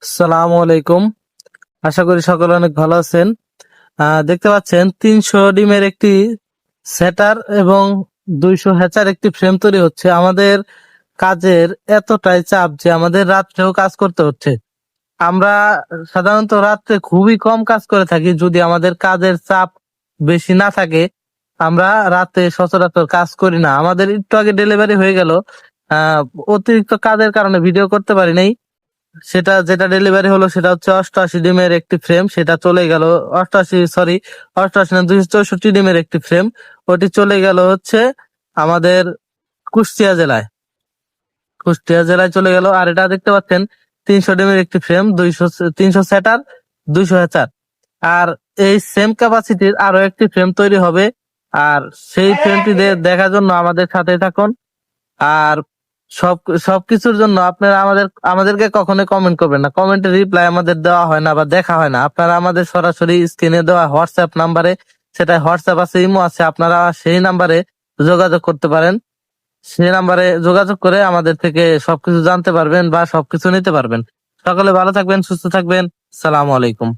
আসসালামু আলাইকুম। আশা করি সকলে অনেক ভালো আছেন। দেখতে পাচ্ছেন 300 ডিমের একটি সেটার এবং 200 হ্যাচার একটি ফ্রেম তৈরি হচ্ছে। আমাদের কাজের এতটাই চাপ যে আমাদের রাত্রেও কাজ করতে হচ্ছে। আমরা সাধারণত রাত্রে খুবই কম কাজ করে থাকি। যদি আমাদের কাজের চাপ বেশি না থাকে, আমরা রাতে সচরাচর কাজ করি না। আমাদের একটু আগে ডেলিভারি হয়ে গেল। আহ অতিরিক্ত কাজের কারণে ভিডিও করতে পারি নাই। যেটা ডেলিভারি হলো সেটা হচ্ছে 88 ডিমের একটি ফ্রেম, সেটা চলে গেল। 88 না 264 ডিমের একটি ফ্রেম, ওটি চলে গেল হচ্ছে আমাদের কুষ্টিয়া জেলায়। কুষ্টিয়া জেলায় চলে গেল। আর এটা দেখতে পাচ্ছেন 300 ডিমের একটি ফ্রেম, 300 সেটার, 200 হ্যাচার। আর এই সেম ক্যাপাসিটির আরো একটি ফ্রেম তৈরি হবে। আর সেই ফ্রেমটি দেখার জন্য আমাদের সাথে থাকুন। আর সব সবকিছুর জন্য আপনারা আমাদেরকে কখনোই কমেন্ট করবেন না। কমেন্টের রিপ্লাই আমাদের দেওয়া হয় না বা দেখা হয় না। আপনারা আমাদের সরাসরি স্ক্রিনে দেওয়া হোয়াটসঅ্যাপ নাম্বারে, সেটা হোয়াটসঅ্যাপ আছে, ইমো আছে, আপনারা সেই নাম্বারে যোগাযোগ করতে পারেন। সেই নাম্বারে যোগাযোগ করে আমাদের থেকে সবকিছু জানতে পারবেন বা সবকিছু নিতে পারবেন। সকলে ভালো থাকবেন, সুস্থ থাকবেন। সালামু আলাইকুম।